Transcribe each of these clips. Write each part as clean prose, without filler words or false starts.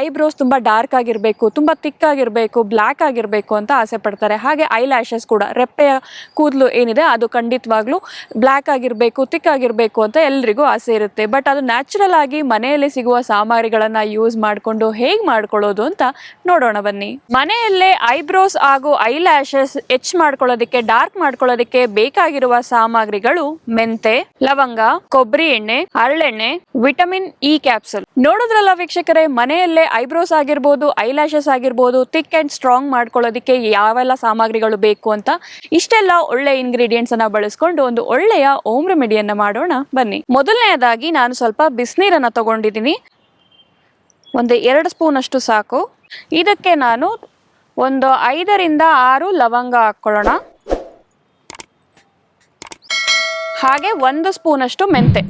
Eyebrows ತುಂಬ dark ಆಗಿರಬೇಕು, ತುಂಬ ಥಿಕ್ ಆಗಿರಬೇಕು, ಬ್ಲ್ಯಾಕ್ ಆಗಿರಬೇಕು ಅಂತ ಆಸೆ ಪಡ್ತಾರೆ. ಹಾಗೆ ಐ ಲ್ಯಾಶಸ್ ಕೂಡ, ರೆಪ್ಪೆಯ ಕೂದಲು ಏನಿದೆ ಅದು ಖಂಡಿತವಾಗ್ಲೂ ಬ್ಲ್ಯಾಕ್ ಆಗಿರಬೇಕು, ಥಿಕ್ ಆಗಿರಬೇಕು ಅಂತ ಎಲ್ರಿಗೂ ಆಸೆ ಇರುತ್ತೆ. ಬಟ್ ಅದು ನ್ಯಾಚುರಲ್ ಆಗಿ ಮನೆಯಲ್ಲಿ ಸಿಗುವ ಸಾಮಗ್ರಿಗಳನ್ನು ಯೂಸ್ ಮಾಡಿಕೊಂಡು ಹೇಗೆ ಮಾಡ್ಕೊಳ್ಳೋದು ಅಂತ ನೋಡೋಣ ಬನ್ನಿ. ಮನೆಯಲ್ಲೇ ಐಬ್ರೋಸ್ ಹಾಗೂ ಐ ಲ್ಯಾಶಸ್ ಎಚ್ ಮಾಡ್ಕೊಳ್ಳೋದಕ್ಕೆ, ಡಾರ್ಕ್ ಮಾಡ್ಕೊಳ್ಳೋದಕ್ಕೆ ಬೇಕಾಗಿರುವ ಸಾಮಗ್ರಿಗಳು ಮೆಂತೆ, ಲವಂಗ, ಕೊಬ್ಬರಿ ಎಣ್ಣೆ, ಹರಳೆಣ್ಣೆ, ವಿಟಮಿನ್ ಇ ಕ್ಯಾಪ್ಸೂಲ್. ನೋಡಿದ್ರಲ್ಲ ವೀಕ್ಷಕರೇ, ಮನೆಯಲ್ಲೇ ಐಬ್ರೋಸ್ ಆಗಿರ್ಬೋದು, ಐ ಲ್ಯಾಶಸ್ ಆಗಿರ್ಬೋದು ಥಿಕ್ ಅಂಡ್ ಸ್ಟ್ರಾಂಗ್ ಮಾಡ್ಕೊಳ್ಳೋದಕ್ಕೆ ಯಾವೆಲ್ಲ ಸಾಮಗ್ರಿಗಳು ಬೇಕು ಅಂತ. ಇಷ್ಟೆಲ್ಲ ಒಳ್ಳೆ ಇಂಗ್ರೀಡಿಯೆಂಟ್ಸ್ ಅನ್ನ ಬಳಸ್ಕೊಂಡು ಒಂದು ಒಳ್ಳೆಯ ಹೋಮ್ ರೆಮಿಡಿಯನ್ನ ಮಾಡೋಣ ಬನ್ನಿ. ಮೊದಲನೆಯದಾಗಿ ನಾನು ಸ್ವಲ್ಪ ಬಿಸಿನೀರನ್ನ ತಗೊಂಡಿದ್ದೀನಿ. ಒಂದು 2 ಸ್ಪೂನ್ ಅಷ್ಟು ಸಾಕು. ಇದಕ್ಕೆ ನಾನು ಒಂದು 5 ರಿಂದ 6 ಲವಂಗ ಹಾಕೊಳ್ಳೋಣ. ಹಾಗೆ 1 ಸ್ಪೂನ್ ಅಷ್ಟು ಮೆಂತೆ.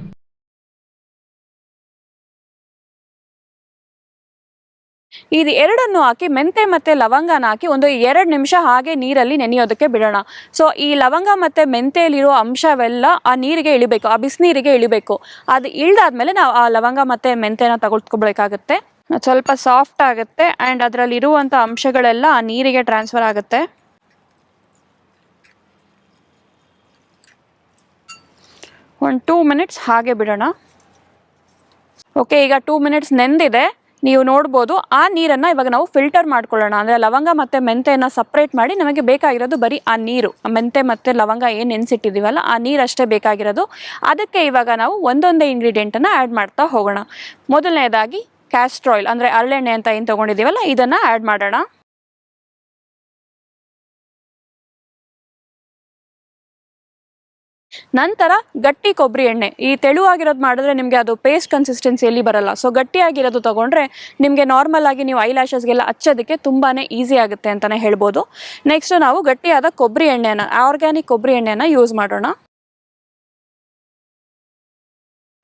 ಇದು ಎರಡನ್ನು ಹಾಕಿ, ಮೆಂತೆ ಮತ್ತೆ ಲವಂಗನ ಹಾಕಿ ಒಂದು 2 ನಿಮಿಷ ಹಾಗೆ ನೀರಲ್ಲಿ ನೆನೆಯೋದಕ್ಕೆ ಬಿಡೋಣ. ಸೊ ಈ ಲವಂಗ ಮತ್ತೆ ಮೆಂತೆಯಲ್ಲಿರೋ ಅಂಶವೆಲ್ಲ ಆ ನೀರಿಗೆ ಇಳಿಬೇಕು, ಆ ಬಿಸಿನೀರಿಗೆ ಇಳಿಬೇಕು. ಅದು ಇಳಿದಾದ್ಮೇಲೆ ನಾವು ಆ ಲವಂಗ ಮತ್ತೆ ಮೆಂತೆನ ತಗೊಳ್ಬೇಕಾಗುತ್ತೆ. ಸ್ವಲ್ಪ ಸಾಫ್ಟ್ ಆಗುತ್ತೆ ಆ್ಯಂಡ್ ಅದರಲ್ಲಿ ಇರುವಂಥ ಅಂಶಗಳೆಲ್ಲ ಆ ನೀರಿಗೆ ಟ್ರಾನ್ಸ್ಫರ್ ಆಗುತ್ತೆ. ಒಂದು 2 ಮಿನಿಟ್ಸ್ ಹಾಗೆ ಬಿಡೋಣ. ಓಕೆ, ಈಗ 2 ಮಿನಿಟ್ಸ್ ನೆಂದಿದೆ. ನೀವು ನೋಡ್ಬೋದು ಆ ನೀರನ್ನು ಇವಾಗ ನಾವು ಫಿಲ್ಟರ್ ಮಾಡ್ಕೊಳ್ಳೋಣ. ಅಂದರೆ ಲವಂಗ ಮತ್ತು ಮೆಂತೆಯನ್ನು ಸಪ್ರೇಟ್ ಮಾಡಿ ನಮಗೆ ಬೇಕಾಗಿರೋದು ಬರೀ ಆ ನೀರು, ಮೆಂತೆ ಮತ್ತು ಲವಂಗ ಏನು ನೆನೆಸಿಟ್ಟಿದ್ದೀವಲ್ಲ ಆ ನೀರಷ್ಟೇ ಬೇಕಾಗಿರೋದು. ಅದಕ್ಕೆ ಇವಾಗ ನಾವು ಒಂದೊಂದೇ ಇಂಗ್ರೀಡಿಯೆಂಟನ್ನು ಆ್ಯಡ್ ಮಾಡ್ತಾ ಹೋಗೋಣ. ಮೊದಲನೇದಾಗಿ ಕ್ಯಾಸ್ಟರ್ ಆಯಿಲ್ ಅಂದರೆ ಹರಳೆಣ್ಣೆ ಅಂತ ಏನು ತೊಗೊಂಡಿದ್ದೀವಲ್ಲ ಇದನ್ನು ಆ್ಯಡ್ ಮಾಡೋಣ. ನಂತರ ಗಟ್ಟಿ ಕೊಬ್ಬರಿ ಎಣ್ಣೆ. ಈ ತೆಳುವಾಗಿರೋದು ಮಾಡಿದ್ರೆ ನಿಮಗೆ ಅದು ಪೇಸ್ಟ್ ಕನ್ಸಿಸ್ಟೆನ್ಸಿಯಲ್ಲಿ ಬರಲ್ಲ. ಸೊ ಗಟ್ಟಿಯಾಗಿರೋದು ತೊಗೊಂಡ್ರೆ ನಿಮಗೆ ನಾರ್ಮಲ್ ಆಗಿ ನೀವು ಐ ಲ್ಯಾಶಸ್ಗೆಲ್ಲ ಹಚ್ಚೋದಕ್ಕೆ ತುಂಬಾ ಈಸಿ ಆಗುತ್ತೆ ಅಂತಲೇ ಹೇಳ್ಬೋದು. ನೆಕ್ಸ್ಟ್ ನಾವು ಗಟ್ಟಿಯಾದ ಕೊಬ್ಬರಿ ಎಣ್ಣೆನ, ಆರ್ಗ್ಯಾನಿಕ್ ಕೊಬ್ಬರಿ ಎಣ್ಣೆನ ಯೂಸ್ ಮಾಡೋಣ.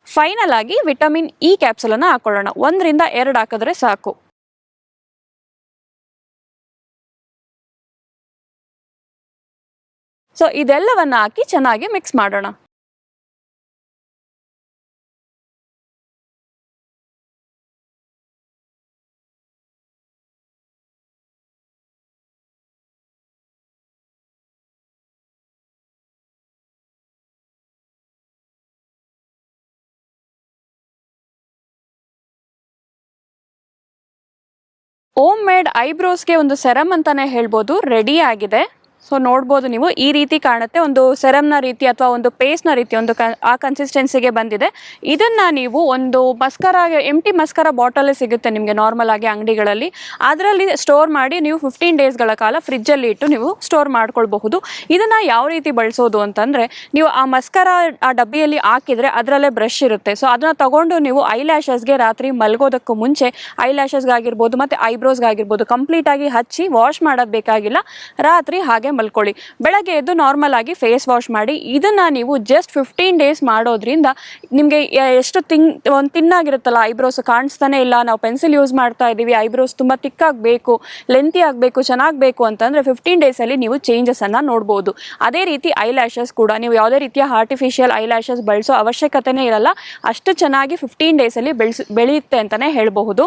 ಫೈನಲ್ ಆಗಿ ವಿಟಮಿನ್ ಇ ಕ್ಯಾಪ್ಸೂಲನ್ನು ಹಾಕೊಳ್ಳೋಣ. 1 ರಿಂದ 2 ಹಾಕಿದ್ರೆ ಸಾಕು. ಸೊ ಇದೆಲ್ಲವನ್ನು ಹಾಕಿ ಚೆನ್ನಾಗಿ ಮಿಕ್ಸ್ ಮಾಡೋಣ. ಹೋಮ್ ಮೇಡ್ ಐಬ್ರೋಸ್ಗೆ ಒಂದು ಸೆರಮ್ ಅಂತಾನೆ ಹೇಳ್ಬೋದು ರೆಡಿ ಆಗಿದೆ. ಸೊ ನೋಡ್ಬೋದು ನೀವು, ಈ ರೀತಿ ಕಾಣುತ್ತೆ. ಒಂದು ಸೆರಮ್ನ ರೀತಿ ಅಥವಾ ಒಂದು ಪೇಸ್ಟ್ನ ರೀತಿ ಒಂದು ಆ ಕನ್ಸಿಸ್ಟೆನ್ಸಿಗೆ ಬಂದಿದೆ. ಇದನ್ನು ನೀವು ಒಂದು ಮಸ್ಕರ, ಎಂಟಿ ಮಸ್ಕರ ಬಾಟಲೇ ಸಿಗುತ್ತೆ ನಿಮಗೆ ನಾರ್ಮಲ್ ಆಗಿ ಅಂಗಡಿಗಳಲ್ಲಿ. ಅದರಲ್ಲಿ ಸ್ಟೋರ್ ಮಾಡಿ ನೀವು 15 ಡೇಸ್ಗಳ ಕಾಲ ಫ್ರಿಜ್ಜಲ್ಲಿ ಇಟ್ಟು ನೀವು ಸ್ಟೋರ್ ಮಾಡ್ಕೊಳ್ಬಹುದು. ಇದನ್ನು ಯಾವ ರೀತಿ ಬಳಸೋದು ಅಂತಂದರೆ, ನೀವು ಆ ಮಸ್ಕರ ಆ ಡಬ್ಬಿಯಲ್ಲಿ ಹಾಕಿದರೆ ಅದರಲ್ಲೇ ಬ್ರಷ್ ಇರುತ್ತೆ. ಸೊ ಅದನ್ನು ತಗೊಂಡು ನೀವು ಐ ಲ್ಯಾಶಸ್ಗೆ ರಾತ್ರಿ ಮಲಗೋದಕ್ಕೂ ಮುಂಚೆ ಐ ಲ್ಯಾಶಸ್ಗಾಗಿರ್ಬೋದು ಮತ್ತು ಐಬ್ರೋಸ್ಗಾಗಿರ್ಬೋದು ಕಂಪ್ಲೀಟಾಗಿ ಹಚ್ಚಿ ವಾಶ್ ಮಾಡೋದು ಬೇಕಾಗಿಲ್ಲ. ರಾತ್ರಿ ಹಾಗೆ ಮಲ್ಕೊಳ್ಳಿ. ಬೆಳಗ್ಗೆ ಎದ್ದು ನಾರ್ಮಲ್ ಆಗಿ ಫೇಸ್ ವಾಶ್ ಮಾಡಿ. ಇದನ್ನ ನೀವು ಜಸ್ಟ್ 15 ಡೇಸ್ ಮಾಡೋದ್ರಿಂದ ನಿಮಗೆ ಎಷ್ಟು ಒಂದು ತಿನ್ನಾಗಿರುತ್ತಲ್ಲ, ಐಬ್ರೋಸ್ ಕಾಣಿಸ್ತಾನೆ ಇಲ್ಲ, ನಾವು ಪೆನ್ಸಿಲ್ ಯೂಸ್ ಮಾಡ್ತಾ ಇದ್ದೀವಿ, ಐಬ್ರೋಸ್ ತುಂಬ ಥಿಕ್ ಆಗಬೇಕು, ಲೆಂತಿ ಆಗಬೇಕು, ಚೆನ್ನಾಗಿ ಬೇಕು ಅಂತಂದರೆ 15 ಡೇಸಲ್ಲಿ ನೀವು ಚೇಂಜಸನ್ನು ನೋಡ್ಬೋದು. ಅದೇ ರೀತಿ ಐ ಲ್ಯಾಶಸ್ ಕೂಡ ನೀವು ಯಾವುದೇ ರೀತಿಯ ಆರ್ಟಿಫಿಷಿಯಲ್ ಐ ಲ್ಯಾಶಸ್ ಬಳಸೋ ಅವಶ್ಯಕತೆನೇ ಇರಲ್ಲ. ಅಷ್ಟು ಚೆನ್ನಾಗಿ 15 ಡೇಸಲ್ಲಿ ಬೆಳೆಯುತ್ತೆ ಅಂತಲೇ ಹೇಳಬಹುದು.